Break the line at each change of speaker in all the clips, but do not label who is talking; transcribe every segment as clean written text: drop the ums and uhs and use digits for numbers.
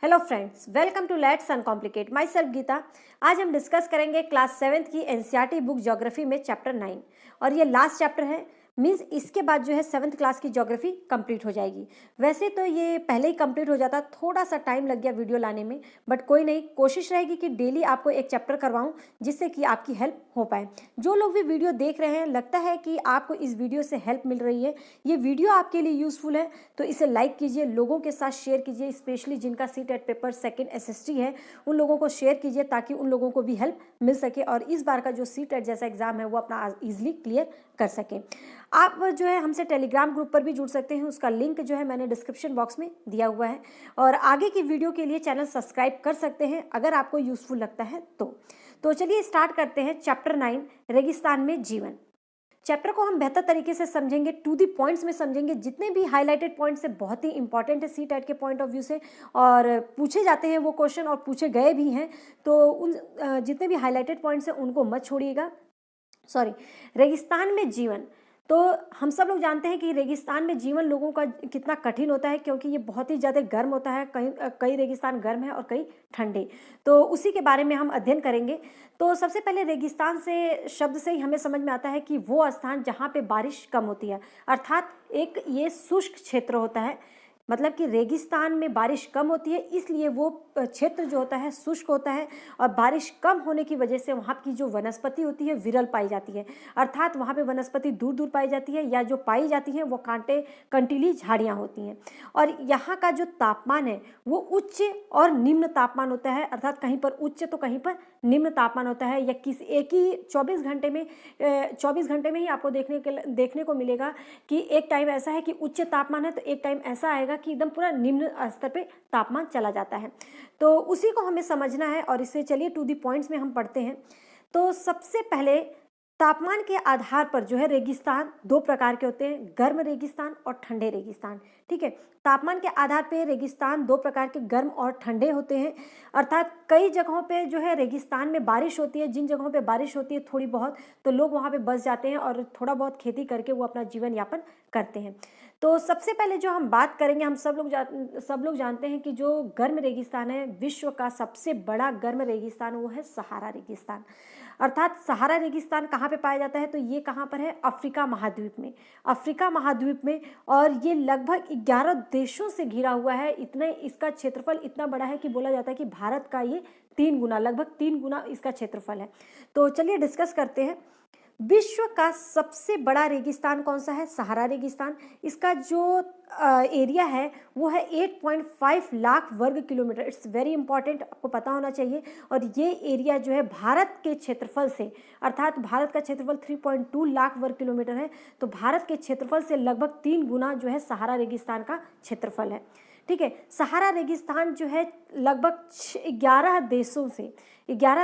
Hello friends, welcome to let's uncomplicate. Myself Geeta. आज हम discuss करेंगे क्लास 7th की एनसीईआरटी बुक ज्योग्राफी में चैप्टर 9 और ये लास्ट चैप्टर है। मीन्स इसके बाद जो है 7th क्लास की ज्योग्राफी कंप्लीट हो जाएगी। वैसे तो ये पहले ही कंप्लीट हो जाता, थोड़ा सा टाइम लग गया वीडियो लाने में, बट कोई नहीं, कोशिश रहेगी कि डेली आपको एक चैप्टर करवाऊं जिससे कि आपकी हेल्प हो पाए। जो लोग भी वीडियो देख रहे हैं, लगता है कि आपको इस वीडियो से हेल्प मिल रही है, ये वीडियो आपके लिए यूजफुल है, तो इसे लाइक कीजिए, लोगों के साथ शेयर कीजिए, स्पेशली जिनका सीटेट पेपर सेकंड एसएसटी है उन लोगों को शेयर कीजिए ताकि उन लोगों को भी हेल्प मिल सके और इस बार का जो सीटेट जैसा एग्जाम है वो अपना ईजिली क्लियर कर सके। आप जो है हमसे टेलीग्राम ग्रुप पर भी जुड़ सकते हैं, उसका लिंक जो है मैंने डिस्क्रिप्शन बॉक्स में दिया हुआ है और आगे की वीडियो के लिए चैनल सब्सक्राइब कर सकते हैं अगर आपको यूजफुल लगता है तो चलिए स्टार्ट करते हैं। चैप्टर 9 रेगिस्तान में जीवन। चैप्टर को हम बेहतर तरीके से समझेंगे, टू दी पॉइंट्स में समझेंगे। जितने भी हाईलाइटेड पॉइंट्स है बहुत ही इंपॉर्टेंट है सीटेट के पॉइंट ऑफ व्यू से और पूछे जाते हैं वो क्वेश्चन और पूछे गए भी हैं, तो उन जितने भी हाईलाइटेड पॉइंट्स हैं उनको मत छोड़िएगा। रेगिस्तान में जीवन, तो हम सब लोग जानते हैं कि रेगिस्तान में जीवन लोगों का कितना कठिन होता है क्योंकि ये बहुत ही ज़्यादा गर्म होता है। कई रेगिस्तान गर्म है और कई ठंडे, तो उसी के बारे में हम अध्ययन करेंगे। तो सबसे पहले रेगिस्तान से शब्द से ही हमें समझ में आता है कि वो स्थान जहाँ पे बारिश कम होती है, अर्थात एक ये शुष्क क्षेत्र होता है। मतलब कि रेगिस्तान में बारिश कम होती है, इसलिए वो क्षेत्र जो होता है शुष्क होता है और बारिश कम होने की वजह से वहाँ की जो वनस्पति होती है विरल पाई जाती है, अर्थात वहाँ पे वनस्पति दूर दूर पाई जाती है या जो पाई जाती है वो कंटीली झाड़ियाँ होती हैं। और यहाँ का जो तापमान है वो उच्च और निम्न तापमान होता है, अर्थात कहीं पर उच्च तो कहीं पर निम्न तापमान होता है। या किसी एक ही 24 घंटे में ही आपको देखने को मिलेगा कि एक टाइम ऐसा है कि उच्च तापमान है तो एक टाइम ऐसा आएगा कि एकदम पूरा निम्न स्तर पे तापमान चला जाता है। तो उसी को हमें समझना है और इसे चलिए टू दी पॉइंट्स में हम पढ़ते हैं। तो सबसे पहले तापमान के आधार पर जो है रेगिस्तान दो प्रकार के होते हैं, गर्म रेगिस्तान और ठंडे रेगिस्तान। ठीक है, तापमान के आधार पर रेगिस्तान दो प्रकार के गर्म और ठंडे होते हैं, अर्थात कई जगहों पे जो है रेगिस्तान में बारिश होती है, जिन जगहों पे बारिश होती है थोड़ी बहुत, तो लोग वहाँ पे बस जाते हैं और थोड़ा बहुत खेती करके वो अपना जीवन यापन करते हैं। तो सबसे पहले जो हम बात करेंगे, हम सब लोग जानते हैं कि जो गर्म रेगिस्तान है, विश्व का सबसे बड़ा गर्म रेगिस्तान वो है सहारा रेगिस्तान। अर्थात सहारा रेगिस्तान कहाँ पे पाया जाता है, तो ये कहाँ पर है, अफ्रीका महाद्वीप में। अफ्रीका महाद्वीप में, और ये लगभग 11 देशों से घिरा हुआ है। इतने इसका क्षेत्रफल इतना बड़ा है कि बोला जाता है कि भारत का ये 3 गुना, लगभग 3 गुना इसका क्षेत्रफल है। तो चलिए डिस्कस करते हैं। विश्व का सबसे बड़ा रेगिस्तान कौन सा है, सहारा रेगिस्तान। इसका जो एरिया है वो है 8.5 लाख वर्ग किलोमीटर। इट्स वेरी इंपॉर्टेंट, आपको पता होना चाहिए। और ये एरिया जो है भारत के क्षेत्रफल से, अर्थात भारत का क्षेत्रफल 3.2 लाख वर्ग किलोमीटर है, तो भारत के क्षेत्रफल से लगभग 3 गुना जो है सहारा रेगिस्तान का क्षेत्रफल है। ठीक है, सहारा रेगिस्तान जो है लगभग 11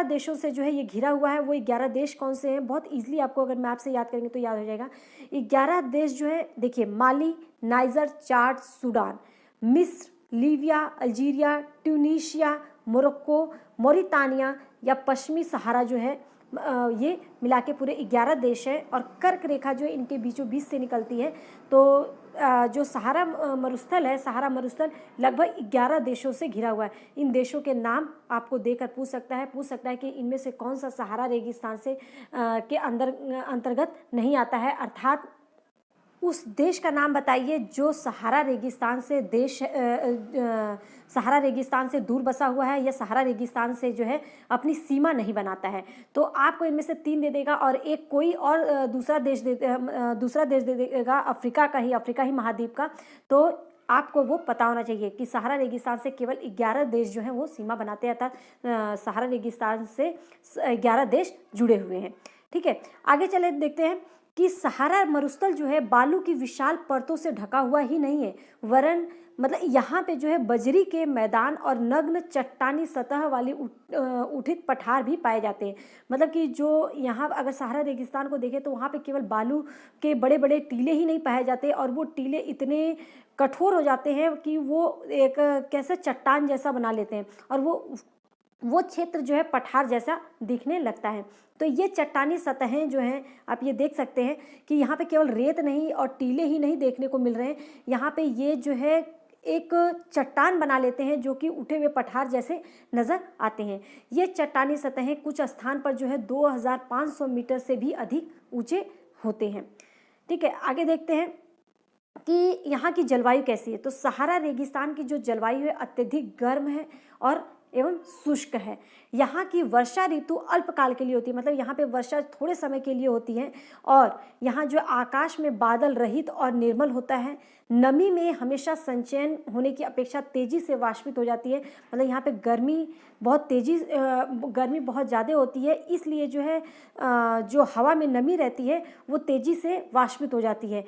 देशों से जो है ये घिरा हुआ है। वो 11 देश कौन से हैं, बहुत इजीली आपको अगर मैप से याद करेंगे तो याद हो जाएगा। 11 देश जो है, देखिए, माली, नाइजर, चाड, सूडान, मिस्र, Libya, Algeria, Tunisia, Morocco, Mauritania या पश्चिमी सहारा जो है, ये मिला के पूरे 11 देश हैं। और कर्क रेखा जो है इनके बीचों बीच से निकलती है। तो जो सहारा मरुस्थल है, सहारा मरुस्थल लगभग 11 देशों से घिरा हुआ है। इन देशों के नाम आपको देकर पूछ सकता है कि इनमें से कौन सा सहारा रेगिस्तान से के अंतर्गत नहीं आता है, अर्थात उस देश का नाम बताइए जो सहारा रेगिस्तान से दूर बसा हुआ है या सहारा रेगिस्तान से जो है अपनी सीमा नहीं बनाता है। तो आपको इनमें से 3 दे देगा और एक कोई और दूसरा देश दे देगा अफ्रीका ही महाद्वीप का। तो आपको वो पता होना चाहिए कि सहारा रेगिस्तान से केवल 11 देश जो हैं वो सीमा बनाते हैं, अर्थात सहारा रेगिस्तान से 11 देश जुड़े हुए हैं। ठीक है, आगे चले देखते हैं कि सहारा मरुस्थल जो है बालू की विशाल परतों से ढका हुआ ही नहीं है, वरन मतलब यहाँ पे जो है बजरी के मैदान और नग्न चट्टानी सतह वाली उठित पठार भी पाए जाते हैं। मतलब कि जो यहाँ अगर सहारा रेगिस्तान को देखें तो वहाँ पे केवल बालू के बड़े बड़े टीले ही नहीं पाए जाते, और वो टीले इतने कठोर हो जाते हैं कि वो एक कैसे चट्टान जैसा बना लेते हैं और वो क्षेत्र जो है पठार जैसा दिखने लगता है। तो ये चट्टानी सतहें जो हैं, आप ये देख सकते हैं कि यहाँ पे केवल रेत नहीं और टीले ही नहीं देखने को मिल रहे हैं, यहाँ पे ये जो है एक चट्टान बना लेते हैं जो कि उठे हुए पठार जैसे नज़र आते हैं। ये चट्टानी सतहें कुछ स्थान पर जो है 2500 मीटर से भी अधिक ऊंचे होते हैं। ठीक है, आगे देखते हैं कि यहाँ की जलवायु कैसी है। तो सहारा रेगिस्तान की जो जलवायु है अत्यधिक गर्म है और एवं शुष्क है। यहाँ की वर्षा ऋतु अल्पकाल के लिए होती है, मतलब यहाँ पे वर्षा थोड़े समय के लिए होती है और यहाँ जो आकाश में बादल रहित और निर्मल होता है। नमी में हमेशा संचयन होने की अपेक्षा तेजी से वाष्पित हो जाती है, मतलब यहाँ पे गर्मी बहुत ज़्यादा होती है, इसलिए जो है जो हवा में नमी रहती है वो तेजी से वाष्पित हो जाती है,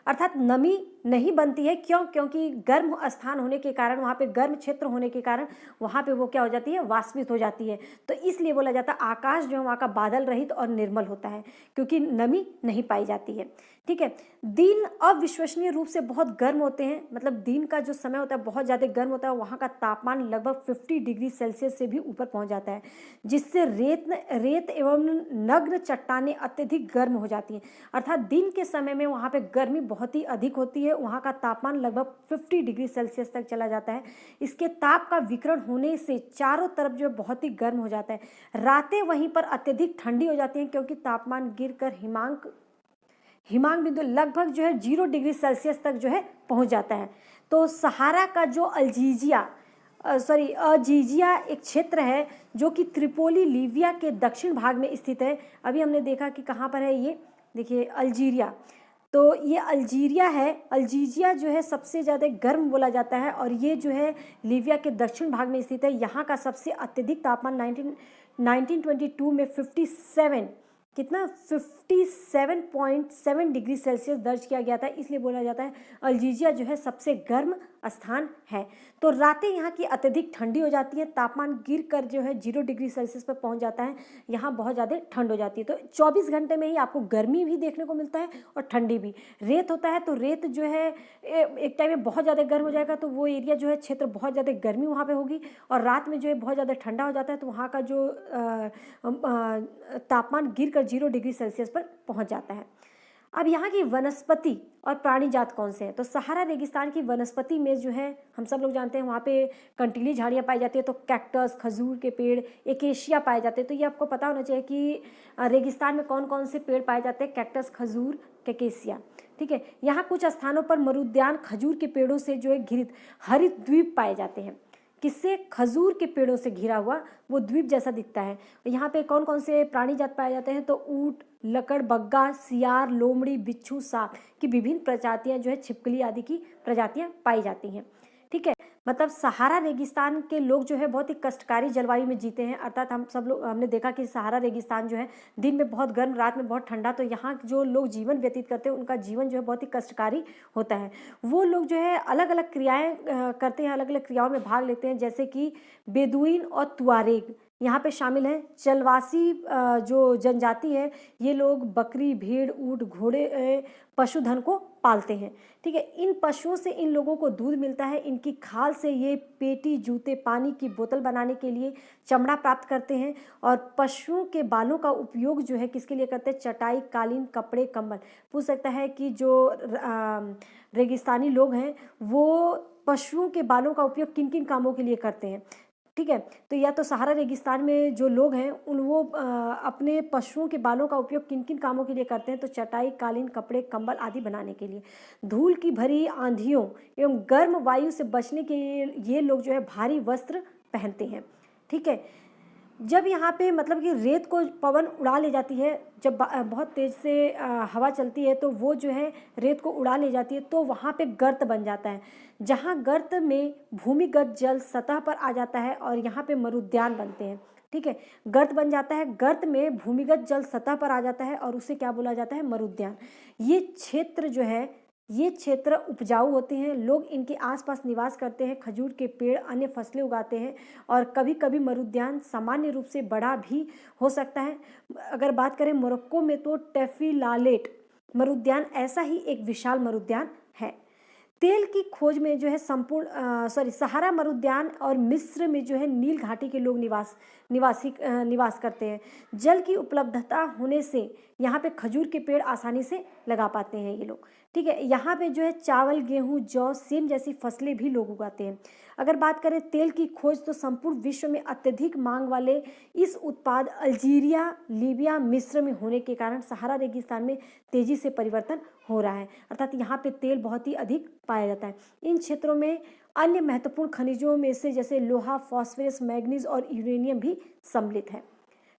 अर्थात नमी नहीं बनती है। क्यों? क्योंकि गर्म स्थान होने के कारण, वहाँ पे गर्म क्षेत्र होने के कारण वहाँ पे वो क्या हो जाती है, वाष्पित हो जाती है। तो इसलिए बोला जाता है आकाश जो है वहाँ का बादल रहित और निर्मल होता है, क्योंकि नमी नहीं पाई जाती है। ठीक है, दिन अविश्वसनीय रूप से बहुत गर्म होते हैं, मतलब दिन का जो समय होता है बहुत ज़्यादा गर्म होता है। वहाँ का तापमान लगभग 50 डिग्री सेल्सियस से भी ऊपर पहुँच जाता है, जिससे रेत एवं नग्न चट्टानें अत्यधिक गर्म हो जाती हैं। अर्थात दिन के समय में वहाँ पे गर्मी बहुत ही अधिक होती है, वहाँ का तापमान लगभग 50 डिग्री सेल्सियस तक चला जाता है। इसके ताप का विकिरण होने से चारों तरफ जो है बहुत ही गर्म हो जाता है। रातें वहीं पर अत्यधिक ठंडी हो जाती हैं, क्योंकि तापमान गिरकर हिमांक बिंदु लगभग जो है 0 डिग्री सेल्सियस तक जो है पहुँच जाता है। तो सहारा का जो अजीजिया एक क्षेत्र है जो कि त्रिपोली लीबिया के दक्षिण भाग में स्थित है। अभी हमने देखा कि कहाँ पर है, ये देखिए अल्जीरिया। तो ये अल्जीरिया है, अल्जीजिया जो है सबसे ज़्यादा गर्म बोला जाता है और ये जो है लीबिया के दक्षिण भाग में स्थित है। यहाँ का सबसे अत्यधिक तापमान 1922 में 57.7 डिग्री सेल्सियस दर्ज किया गया था, इसलिए बोला जाता है अल्जीजिया जो है सबसे गर्म स्थान है। तो रातें यहाँ की अत्यधिक ठंडी हो जाती है, तापमान गिर कर जो है 0 डिग्री सेल्सियस पर पहुँच जाता है, यहाँ बहुत ज़्यादा ठंड हो जाती है। तो 24 घंटे में ही आपको गर्मी भी देखने को मिलता है और ठंडी भी। रेत होता है तो रेत जो है एक टाइम में बहुत ज़्यादा गर्म हो जाएगा, तो वो एरिया जो है क्षेत्र बहुत ज़्यादा गर्मी वहाँ पे होगी, और रात में जो है बहुत ज़्यादा ठंडा हो जाता है, तो वहाँ का जो तापमान गिर कर 0 डिग्री सेल्सियस पर पहुँच जाता है। अब यहाँ की वनस्पति और प्राणी जात कौन से हैं? तो सहारा रेगिस्तान की वनस्पति में जो है हम सब लोग जानते हैं वहाँ पे कंटीली झाड़ियाँ पाई जाती है, तो कैक्टस, खजूर के पेड़, एकेशिया पाए जाते हैं। तो ये आपको पता होना चाहिए कि रेगिस्तान में कौन कौन से पेड़ पाए जाते हैं, कैक्टस, खजूर, एकेशिया। ठीक है, यहाँ कुछ स्थानों पर मरुद्यान खजूर के पेड़ों से जो है घिरित हरित द्वीप पाए जाते हैं। किससे? खजूर के पेड़ों से घिरा हुआ वो द्वीप जैसा दिखता है। यहाँ पे कौन कौन से प्राणी जात पाए जाते हैं? तो ऊंट, लकड़, बग्गा, सियार, लोमड़ी, बिच्छू, सांप की विभिन्न प्रजातियां जो है छिपकली आदि की प्रजातियां पाई जाती हैं। ठीक है, मतलब सहारा रेगिस्तान के लोग जो है बहुत ही कष्टकारी जलवायु में जीते हैं। अर्थात हमने देखा कि सहारा रेगिस्तान जो है दिन में बहुत गर्म, रात में बहुत ठंडा, तो यहाँ जो लोग जीवन व्यतीत करते हैं उनका जीवन जो है बहुत ही कष्टकारी होता है। वो लोग जो है अलग अलग क्रियाएं करते हैं, अलग अलग क्रियाओं में भाग लेते हैं, जैसे कि बेदुइन और तुआरेग यहाँ पे शामिल हैं। चलवासी जो जनजाति है, ये लोग बकरी, भेड़, ऊँट, घोड़े, पशुधन को पालते हैं। ठीक है, इन पशुओं से इन लोगों को दूध मिलता है। इनकी खाल से ये पेटी, जूते, पानी की बोतल बनाने के लिए चमड़ा प्राप्त करते हैं, और पशुओं के बालों का उपयोग जो है किसके लिए करते हैं? चटाई, कालीन, कपड़े, कंबल। पूछ सकता है कि जो रेगिस्तानी लोग हैं वो पशुओं के बालों का उपयोग किन किन कामों के लिए करते हैं? ठीक है, तो या तो सहारा रेगिस्तान में जो लोग हैं वो अपने पशुओं के बालों का उपयोग किन किन कामों के लिए करते हैं? तो चटाई, कालीन, कपड़े, कंबल आदि बनाने के लिए। धूल की भरी आंधियों एवं गर्म वायु से बचने के लिए ये लोग जो है भारी वस्त्र पहनते हैं। ठीक है, जब यहाँ पे मतलब कि रेत को पवन उड़ा ले जाती है, जब बहुत तेज़ से हवा चलती है तो वो जो है रेत को उड़ा ले जाती है, तो वहाँ पे गर्त बन जाता है, जहाँ गर्त में भूमिगत जल सतह पर आ जाता है और यहाँ पे मरुद्यान बनते हैं। ठीक है, गर्त बन जाता है, गर्त में भूमिगत जल सतह पर आ जाता है और उसे क्या बोला जाता है? मरुद्यान। ये क्षेत्र उपजाऊ होते हैं, लोग इनके आसपास निवास करते हैं, खजूर के पेड़, अन्य फसलें उगाते हैं, और कभी कभी मरुद्यान सामान्य रूप से बड़ा भी हो सकता है। अगर बात करें मोरक्को में तो टेफिलालेट मरुद्यान ऐसा ही एक विशाल मरुद्यान है। तेल की खोज में जो है सहारा मरुद्यान और मिस्र में जो है नील घाटी के लोग निवास करते हैं। जल की उपलब्धता होने से यहाँ पे खजूर के पेड़ आसानी से लगा पाते हैं ये लोग। ठीक है। यहाँ पे जो है चावल, गेहूँ, जौ, सेम जैसी फसलें भी लोग उगाते हैं। अगर बात करें तेल की खोज, तो संपूर्ण विश्व में अत्यधिक मांग वाले इस उत्पाद अल्जीरिया, लीबिया, मिस्र में होने के कारण सहारा रेगिस्तान में तेजी से परिवर्तन हो रहा है, अर्थात यहाँ पे तेल बहुत ही अधिक पाया जाता है। इन क्षेत्रों में अन्य महत्वपूर्ण खनिजों में से जैसे लोहा, फास्फोरस, मैग्नीज और यूरेनियम भी सम्मिलित है।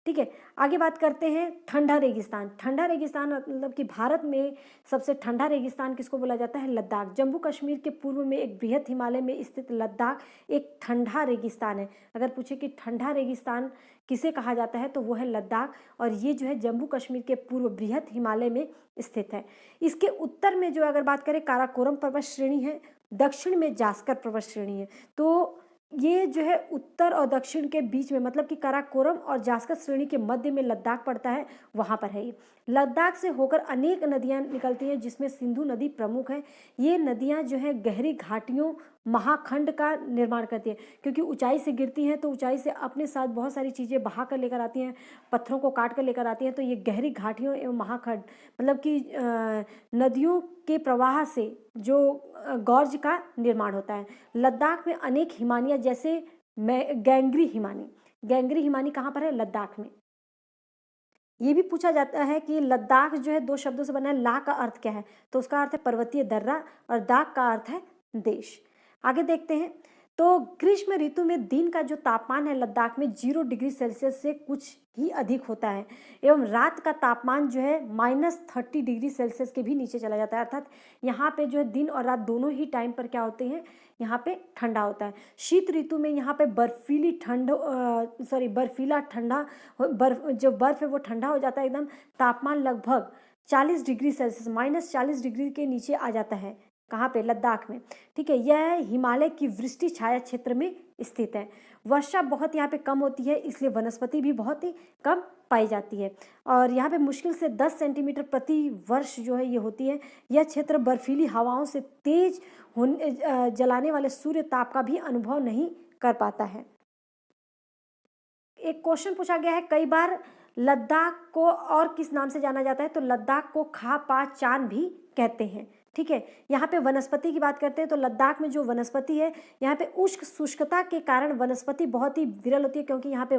ठीक है। आगे बात करते हैं ठंडा रेगिस्तान। ठंडा रेगिस्तान मतलब कि भारत में सबसे ठंडा रेगिस्तान किसको बोला जाता है? लद्दाख। जम्मू कश्मीर के पूर्व में एक बृहद हिमालय में स्थित लद्दाख एक ठंडा रेगिस्तान है। अगर पूछे कि ठंडा रेगिस्तान किसे कहा जाता है तो वो है लद्दाख, और ये जो है जम्मू कश्मीर के पूर्व बृहद हिमालय में स्थित है। इसके उत्तर में जो अगर बात करें काराकोरम पर्वत श्रेणी है, दक्षिण में जास्कर पर्वत श्रेणी है। तो ये जो है उत्तर और दक्षिण के बीच में, मतलब कि काराकोरम और जास्कर श्रेणी के मध्य में लद्दाख पड़ता है, वहाँ पर है ये। लद्दाख से होकर अनेक नदियाँ निकलती हैं, जिसमें सिंधु नदी प्रमुख है। ये नदियाँ जो है गहरी घाटियों, महाखंड का निर्माण करती है, क्योंकि ऊंचाई से गिरती हैं तो ऊंचाई से अपने साथ बहुत सारी चीज़ें बहा कर लेकर आती हैं, पत्थरों को काट कर लेकर आती हैं। तो ये गहरी घाटियों एवं महाखंड, मतलब कि नदियों के प्रवाह से जो गॉर्ज का निर्माण होता है। लद्दाख में अनेक हिमानियाँ जैसे गैंग्री हिमानी। गैंग्री हिमानी कहाँ पर है? लद्दाख में। ये भी पूछा जाता है कि लद्दाख जो है दो शब्दों से बना है, ला का अर्थ क्या है? तो उसका अर्थ है पर्वतीय दर्रा, और दाख का अर्थ है देश। आगे देखते हैं। तो ग्रीष्म ऋतु में दिन का जो तापमान है लद्दाख में 0 डिग्री सेल्सियस से कुछ ही अधिक होता है, एवं रात का तापमान जो है -30 डिग्री सेल्सियस के भी नीचे चला जाता है। अर्थात यहाँ पे जो है दिन और रात दोनों ही टाइम पर क्या होते हैं? यहाँ पे ठंडा होता है। शीत ऋतु में यहाँ पे बर्फीला ठंडा, जो बर्फ है वो ठंडा हो जाता है एकदम। तापमान लगभग 40 डिग्री सेल्सियस, -40 डिग्री के नीचे आ जाता है। कहाँ पे? लद्दाख में। ठीक है। यह हिमालय की वृष्टि छाया क्षेत्र में स्थित है। वर्षा बहुत यहाँ पे कम होती है, इसलिए वनस्पति भी बहुत ही कम पाई जाती है, और यहाँ पे मुश्किल से 10 सेंटीमीटर प्रति वर्ष जो है ये होती है। यह क्षेत्र बर्फीली हवाओं से तेज जलाने वाले सूर्य ताप का भी अनुभव नहीं कर पाता है। एक क्वेश्चन पूछा गया है, कई बार लद्दाख को और किस नाम से जाना जाता है? तो लद्दाख को खा पा चान भी कहते हैं। ठीक है। यहाँ पे वनस्पति की बात करते हैं तो लद्दाख में जो वनस्पति है, यहाँ पे उष्ण शुष्कता के कारण वनस्पति बहुत ही विरल होती है, क्योंकि यहाँ पे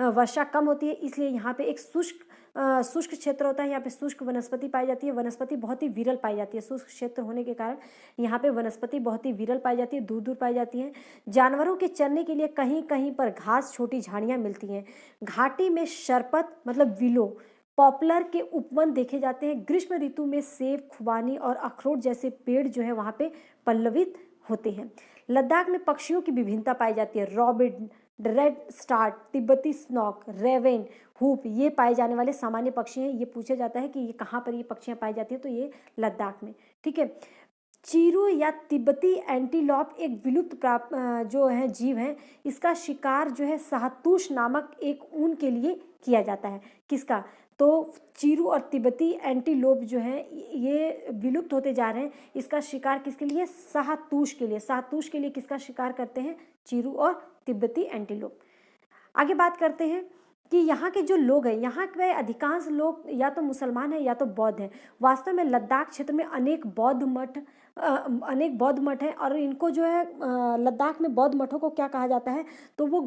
वर्षा कम होती है, इसलिए यहाँ पे एक शुष्क क्षेत्र होता है। यहाँ पे शुष्क वनस्पति पाई जाती है। वनस्पति बहुत ही विरल पाई जाती है। शुष्क क्षेत्र होने के कारण यहाँ पे वनस्पति बहुत ही विरल पाई जाती है, दूर दूर पाई जाती है। जानवरों के चरने के लिए कहीं कहीं पर घास, छोटी झाड़ियाँ मिलती हैं। घाटी में शरपत मतलब विलो, पॉपुलर के उपवन देखे जाते हैं। ग्रीष्म ऋतु में सेब, खुबानी और अखरोट जैसे पेड़ जो है वहाँ पे पल्लवित होते हैं। लद्दाख में पक्षियों की विभिन्नता पाई जाती है। रॉबिन, रेड स्टार्ट, तिब्बती स्नॉक, रेवेन, हुप, ये पाए जाने वाले सामान्य पक्षी हैं। ये पूछा जाता है कि ये कहाँ पर ये पक्षियाँ पाई जाती हैं, तो ये लद्दाख में। ठीक है। चीरू या तिब्बती एंटीलॉप एक विलुप्त प्राप्त जो है जीव है। इसका शिकार जो है शाहतूश नामक एक ऊन के लिए किया जाता है। किसका? तो चीरू और तिब्बती एंटीलोप जो है ये विलुप्त होते जा रहे हैं। इसका शिकार किसके लिए? शाहतूश के लिए। शाहतूश के लिए किसका शिकार करते हैं? चीरू और तिब्बती एंटीलोप। आगे बात करते हैं कि यहाँ के जो लोग हैं, यहाँ के अधिकांश लोग या तो मुसलमान हैं या तो बौद्ध हैं। वास्तव में लद्दाख क्षेत्र में अनेक बौद्ध मठ हैं, और इनको जो है लद्दाख में बौद्ध मठों को क्या कहा जाता है? तो वो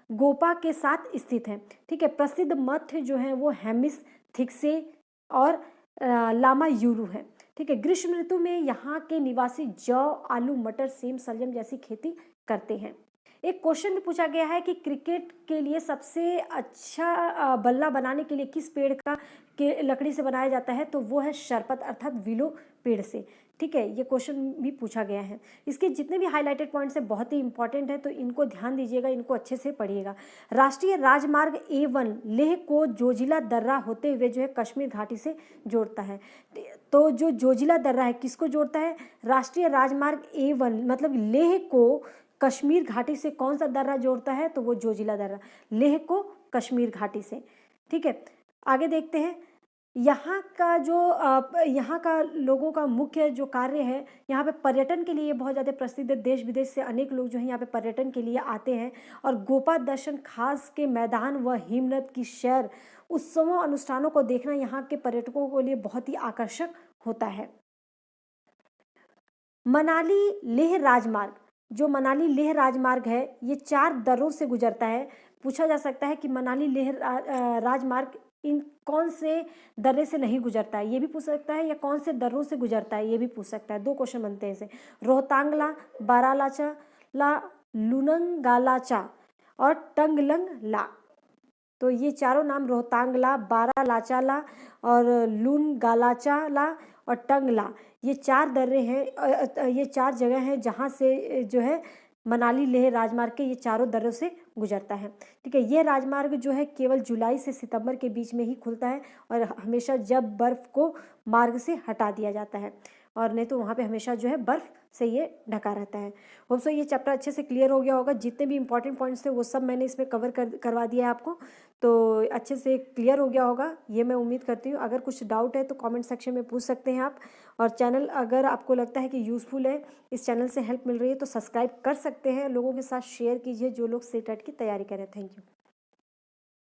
गोपा के साथ स्थित है। ठीक है। प्रसिद्ध मठ जो है वो हेमिस, थिक्से और लामा यूरू है। ठीक है। ग्रीष्म ऋतु में यहाँ के निवासी जौ, आलू, मटर, सेम, सलजम जैसी खेती करते हैं। एक क्वेश्चन भी पूछा गया है कि क्रिकेट के लिए सबसे अच्छा बल्ला बनाने के लिए किस पेड़ के लकड़ी से बनाया जाता है? तो वो है शरपत अर्थात विलो पेड़ से। ठीक है। ये क्वेश्चन भी पूछा गया है। इसके जितने भी हाईलाइटेड पॉइंट्स हैं बहुत ही इंपॉर्टेंट है, तो इनको ध्यान दीजिएगा, इनको अच्छे से पढ़िएगा। राष्ट्रीय राजमार्ग A1 लेह को जोजिला दर्रा होते हुए जो है कश्मीर घाटी से जोड़ता है। तो जो जोजिला दर्रा है किसको जोड़ता है? राष्ट्रीय राजमार्ग A1 मतलब लेह को कश्मीर घाटी से कौन सा दर्रा जोड़ता है? तो वो जोजिला दर्रा, लेह को कश्मीर घाटी से। ठीक है। आगे देखते हैं। यहाँ का लोगों का मुख्य जो कार्य है, यहाँ पे पर्यटन के लिए बहुत ज़्यादा प्रसिद्ध है। देश विदेश से अनेक लोग जो है यहाँ पे पर्यटन के लिए आते हैं, और गोपा दर्शन, खास के मैदान व हिमनद की सैर, उत्सवों, अनुष्ठानों को देखना यहाँ के पर्यटकों के लिए बहुत ही आकर्षक होता है। मनाली लेह राजमार्ग, जो मनाली लेह राजमार्ग है ये 4 दर्रों से गुजरता है। पूछा जा सकता है कि मनाली लेह राजमार्ग इन कौन से दर्रे से नहीं गुजरता है, ये भी पूछ सकता है, या कौन से दर्रों से गुजरता है ये भी पूछ सकता है। 2 क्वेश्चन बनते हैं इसे। रोहतांगला, बारालाचा ला, लुनंगालाचा और टंगलंगला। तो ये चारों नाम रोहतांगला, बारालाचाला और लुनगालाचाला और टंगला, ये 4 दर्रे हैं, ये 4 जगह हैं जहाँ से जो है मनाली लेह राजमार्ग के ये चारों दर्रों से गुजरता है। ठीक है, ये राजमार्ग जो है केवल जुलाई से सितंबर के बीच में ही खुलता है और हमेशा जब बर्फ़ को मार्ग से हटा दिया जाता है, और नहीं तो वहाँ पे हमेशा जो है बर्फ़ से ये ढका रहता है। होप सो ये चैप्टर अच्छे से क्लियर हो गया होगा। जितने भी इंपॉर्टेंट पॉइंट्स थे वो सब मैंने इसमें कवर करवा दिया है आपको, तो अच्छे से क्लियर हो गया होगा ये मैं उम्मीद करती हूँ। अगर कुछ डाउट है तो कमेंट सेक्शन में पूछ सकते हैं आप, और चैनल अगर आपको लगता है कि यूज़फुल है, इस चैनल से हेल्प मिल रही है, तो सब्सक्राइब कर सकते हैं। लोगों के साथ शेयर कीजिए जो लोग CTET की तैयारी करें। Thank you.